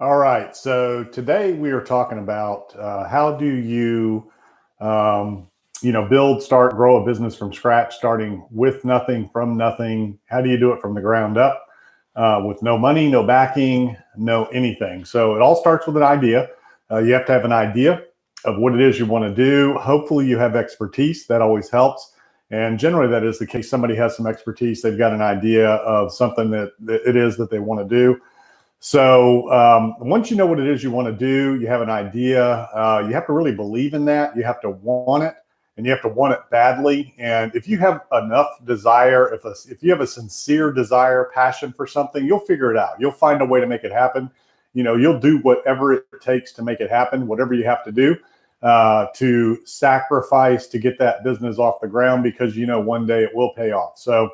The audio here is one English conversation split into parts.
All right. So today we are talking about how do you, build, start, grow a business from scratch, starting with nothing, from nothing. How do you do it from the ground up with no money, no backing, no anything? So it all starts with an idea. You have to have an idea of what it is you want to do. Hopefully you have expertise. That always helps. And generally that is the case. Somebody has some expertise. They've got an idea of something that it is that they want to do. So once you know what it is you want to do, you have an idea, you have to really believe in that. You have to want it, and you have to want it badly. And if you have enough desire, if you have a sincere desire, passion for something, you'll figure it out. You'll find a way to make it happen. You'll do whatever it takes to make it happen, whatever you have to do to sacrifice to get that business off the ground, because one day it will pay off. So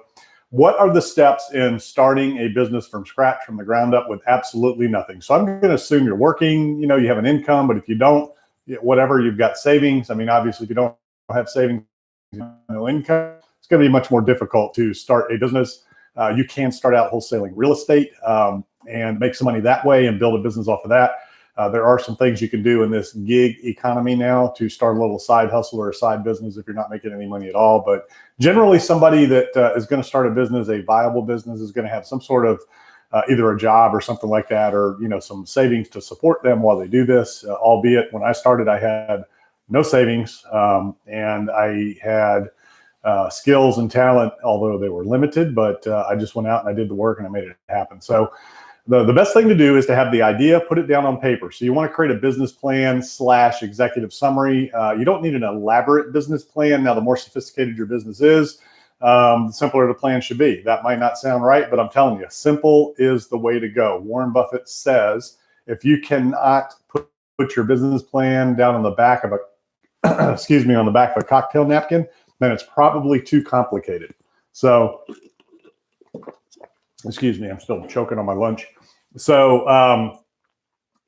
what are the steps in starting a business from scratch, from the ground up, with absolutely nothing? So I'm going to assume you're working, you have an income, but if you don't, whatever, you've got savings. I mean, obviously, if you don't have savings, no income, it's going to be much more difficult to start a business. You can start out wholesaling real estate and make some money that way and build a business off of that. There are some things you can do in this gig economy now to start a little side hustle or a side business if you're not making any money at all. But generally, somebody that is going to start a business, a viable business, is going to have some sort of either a job or something like that, or some savings to support them while they do this. Albeit when I started, I had no savings and I had skills and talent, although they were limited. But I just went out and I did the work and I made it happen. So the best thing to do is to have the idea, put it down on paper. So you want to create a business plan / executive summary. You don't need an elaborate business plan. Now, the more sophisticated your business is, the simpler the plan should be. That might not sound right, but I'm telling you, simple is the way to go. Warren Buffett says, if you cannot put your business plan down on the back of a, on the back of a cocktail napkin, then it's probably too complicated. So, excuse me, I'm still choking on my lunch. So,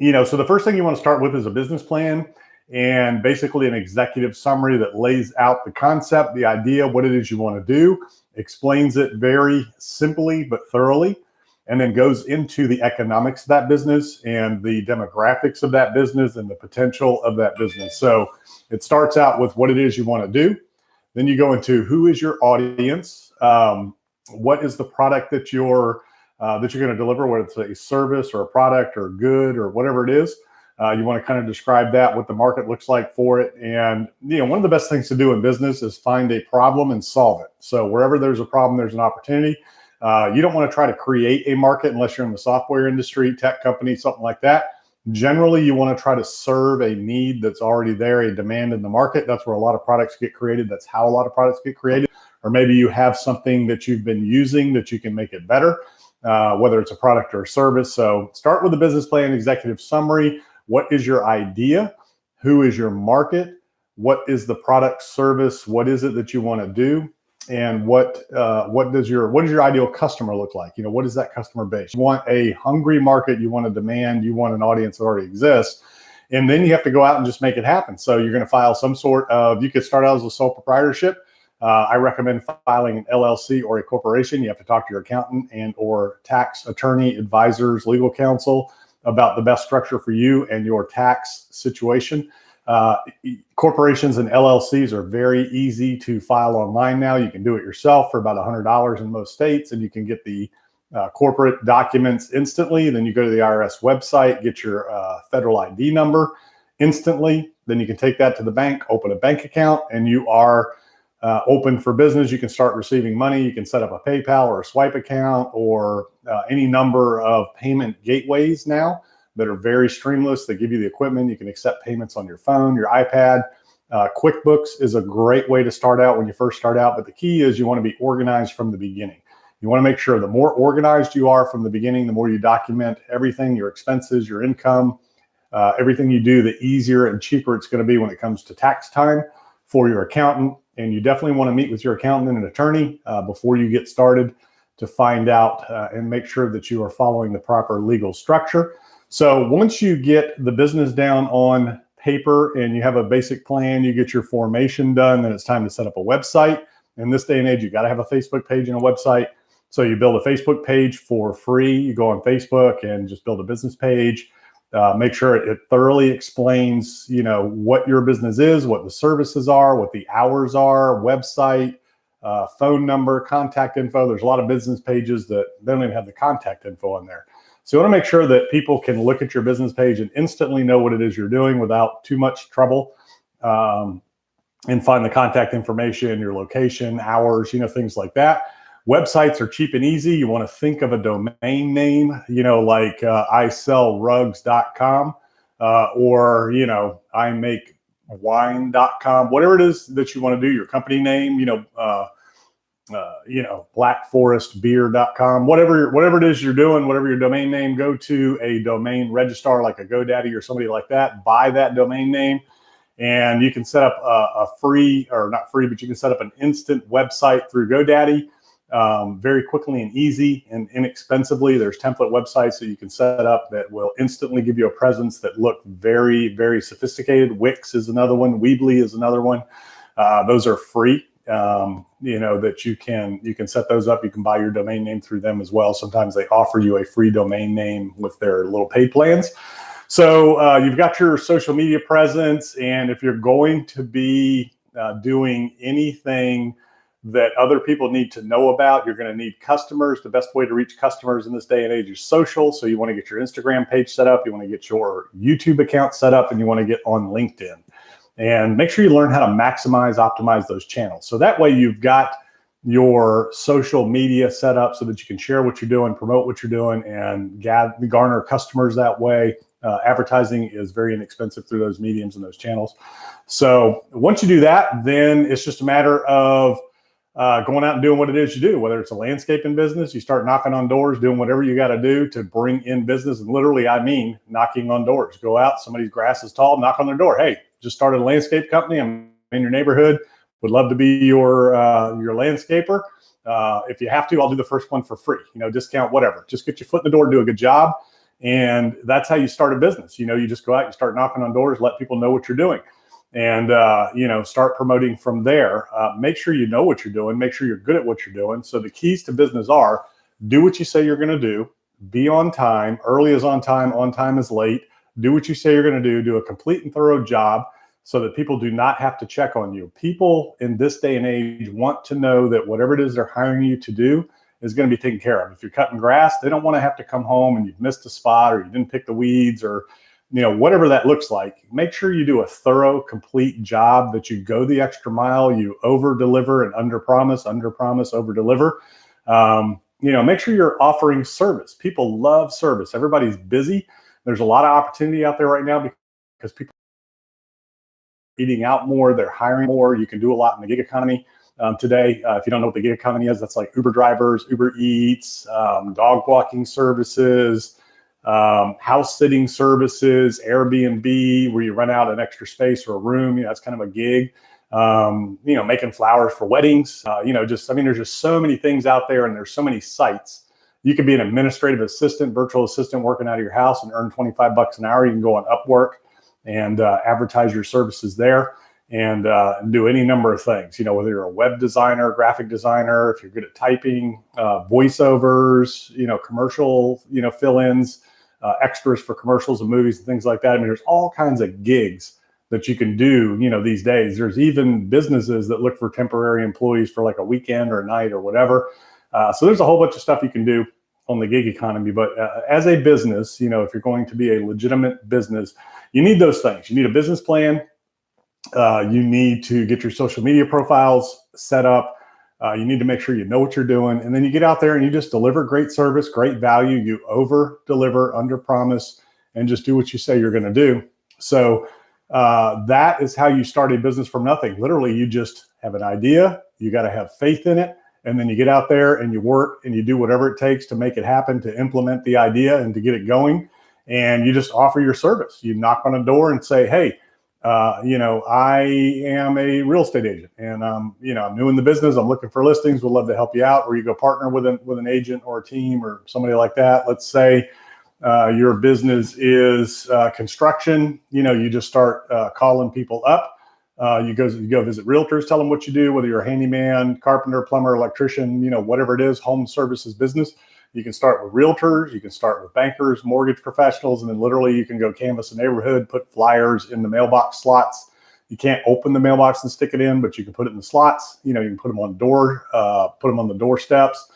so the first thing you want to start with is a business plan and basically an executive summary that lays out the concept, the idea, what it is you want to do, explains it very simply but thoroughly, and then goes into the economics of that business and the demographics of that business and the potential of that business. So it starts out with what it is you want to do. Then you go into who is your audience, what is the product that you're going to deliver, whether it's a service or a product or a good or whatever it is. You want to kind of describe that, what the market looks like for it. And, one of the best things to do in business is find a problem and solve it. So wherever there's a problem, there's an opportunity. You don't want to try to create a market unless you're in the software industry, tech company, something like that. Generally, you want to try to serve a need that's already there, a demand in the market. That's where a lot of products get created. That's how a lot of products get created. Or maybe you have something that you've been using that you can make it better, whether it's a product or a service. So start with a business plan, executive summary. What is your idea? Who is your market? What is the product, service? What is it that you want to do? And what does your ideal customer look like? What is that customer base? You want a hungry market. You want a demand. You want an audience that already exists. And then you have to go out and just make it happen. So you're going to file some sort of, you could start out as a sole proprietorship. I recommend filing an LLC or a corporation. You have to talk to your accountant and or tax attorney, advisors, legal counsel about the best structure for you and your tax situation. Corporations and LLCs are very easy to file online now. You can do it yourself for about $100 in most states, and you can get the corporate documents instantly. Then you go to the IRS website, get your federal ID number instantly. Then you can take that to the bank, open a bank account, and you are open for business. You can start receiving money. You can set up a PayPal or a Swipe account or any number of payment gateways now that are very streamless. They give you the equipment. You can accept payments on your phone, your iPad. QuickBooks is a great way to start out when you first start out. But the key is you want to be organized from the beginning. You want to make sure the more organized you are from the beginning, the more you document everything, your expenses, your income, everything you do, the easier and cheaper it's going to be when it comes to tax time for your accountant. And you definitely want to meet with your accountant and an attorney before you get started to find out and make sure that you are following the proper legal structure. So once you get the business down on paper and you have a basic plan, you get your formation done, then it's time to set up a website. In this day and age, you got to have a Facebook page and a website. So you build a Facebook page for free. You go on Facebook and just build a business page. Make sure it thoroughly explains, what your business is, what the services are, what the hours are, website, phone number, contact info. There's a lot of business pages that they don't even have the contact info on there. So you want to make sure that people can look at your business page and instantly know what it is you're doing without too much trouble, and find the contact information, your location, hours, things like that. Websites are cheap and easy. You want to think of a domain name, like isellrugs.com, or, imakewine.com, whatever it is that you want to do, your company name, blackforestbeer.com, whatever it is you're doing, whatever your domain name, go to a domain registrar like a GoDaddy or somebody like that, buy that domain name, and you can set up a free, or not free, but you can set up an instant website through GoDaddy very quickly and easy and inexpensively. There's template websites that you can set up that will instantly give you a presence that look very, very sophisticated. Wix is another one. Weebly is another one. Those are free. That you can set those up. You can buy your domain name through them as well. Sometimes they offer you a free domain name with their little paid plans. So you've got your social media presence, and if you're going to be doing anything that other people need to know about, you're going to need customers. The best way to reach customers in this day and age is social. So you want to get your Instagram page set up, you want to get your YouTube account set up, and you want to get on LinkedIn. And make sure you learn how to optimize those channels. So that way you've got your social media set up so that you can share what you're doing, promote what you're doing, and garner customers that way. Advertising is very inexpensive through those mediums and those channels. So once you do that, then it's just a matter of going out and doing what it is you do. Whether it's a landscaping business, you start knocking on doors, doing whatever you got to do to bring in business. And literally, I mean knocking on doors. Go out, somebody's grass is tall, knock on their door. Hey, just started a landscape company. I'm in your neighborhood. Would love to be your landscaper. If you have to, I'll do the first one for free. Discount, whatever. Just get your foot in the door, do a good job. And that's how you start a business. You just go out, you start knocking on doors, let people know what you're doing. And, start promoting from there. Make sure you know what you're doing. Make sure you're good at what you're doing. So the keys to business are: do what you say you're going to do, be on time. Early is on time is late. Do what you say you're going to do a complete and thorough job so that people do not have to check on you. People in this day and age want to know that whatever it is they're hiring you to do is going to be taken care of. If you're cutting grass, they don't want to have to come home and you've missed a spot, or you didn't pick the weeds, or whatever that looks like. Make sure you do a thorough, complete job, that you go the extra mile, you over deliver and under promise, over deliver. Make sure you're offering service. People love service. Everybody's busy. There's a lot of opportunity out there right now because people are eating out more, they're hiring more. You can do a lot in the gig economy today. If you don't know what the gig economy is, that's like Uber drivers, Uber Eats, dog walking services, house sitting services, Airbnb, where you rent out an extra space or a room. That's kind of a gig. Making flowers for weddings. There's just so many things out there, and there's so many sites. You can be an administrative assistant, virtual assistant, working out of your house and earn $25 an hour. You can go on Upwork and advertise your services there, and do any number of things. Whether you're a web designer, graphic designer, if you're good at typing, voiceovers, commercial, fill-ins, extras for commercials and movies and things like that. There's all kinds of gigs that you can do, these days. There's even businesses that look for temporary employees for like a weekend or a night or whatever. So there's a whole bunch of stuff you can do on the gig economy. But as a business, if you're going to be a legitimate business, you need those things. You need a business plan. You need to get your social media profiles set up. You need to make sure you know what you're doing. And then you get out there and you just deliver great service, great value. You over deliver, under promise, and just do what you say you're going to do. So that is how you start a business from nothing. Literally, you just have an idea. You got to have faith in it. And then you get out there and you work and you do whatever it takes to make it happen, to implement the idea and to get it going. And you just offer your service. You knock on a door and say, hey, I am a real estate agent, and I'm new in the business. I'm looking for listings. Would love to help you out. Or you go partner with an agent or a team or somebody like that. Let's say your business is construction. You just start calling people up. You go visit realtors, tell them what you do, whether you're a handyman, carpenter, plumber, electrician, whatever it is, home services business. You can start with realtors, you can start with bankers, mortgage professionals, and then literally you can go canvass a neighborhood, put flyers in the mailbox slots. You can't open the mailbox and stick it in, but you can put it in the slots. You can put them on put them on the doorsteps,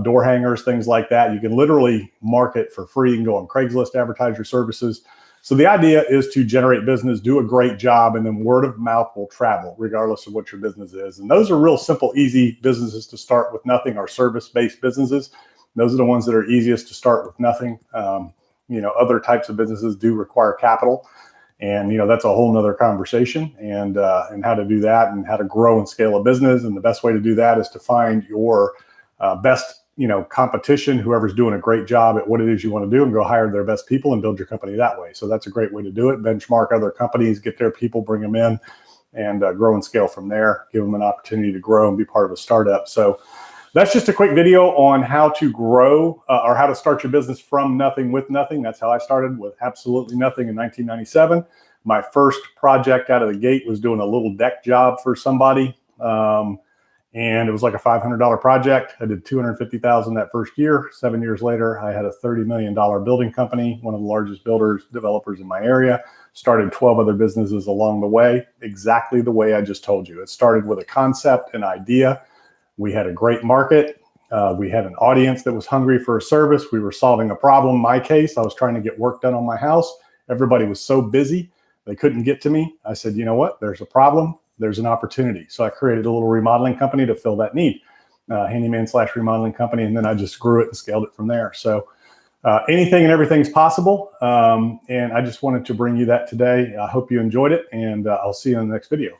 door hangers, things like that. You can literally market for free. You can go on Craigslist, advertise your services. So the idea is to generate business, do a great job, and then word of mouth will travel regardless of what your business is. And those are real simple, easy businesses to start with nothing, or service-based businesses. Those are the ones that are easiest to start with nothing. Other types of businesses do require capital. And, that's a whole nother conversation, and how to do that and how to grow and scale a business. And the best way to do that is to find your best, competition, whoever's doing a great job at what it is you want to do, and go hire their best people and build your company that way. So that's a great way to do it. Benchmark other companies, get their people, bring them in, and grow and scale from there. Give them an opportunity to grow and be part of a startup. So that's just a quick video on how to grow or how to start your business from nothing with nothing. That's how I started, with absolutely nothing in 1997. My first project out of the gate was doing a little deck job for somebody. And it was like a $500 project. I did $250,000 that first year. 7 years later, I had a $30 million building company, one of the largest builders, developers in my area. Started 12 other businesses along the way, exactly the way I just told you. It started with a concept, an idea. We had a great market. We had an audience that was hungry for a service. We were solving a problem. In my case, I was trying to get work done on my house. Everybody was so busy, they couldn't get to me. I said, you know what? There's a problem. There's an opportunity. So I created a little remodeling company to fill that need, handyman/remodeling company. And then I just grew it and scaled it from there. So anything and everything's possible. And I just wanted to bring you that today. I hope you enjoyed it, and I'll see you in the next video.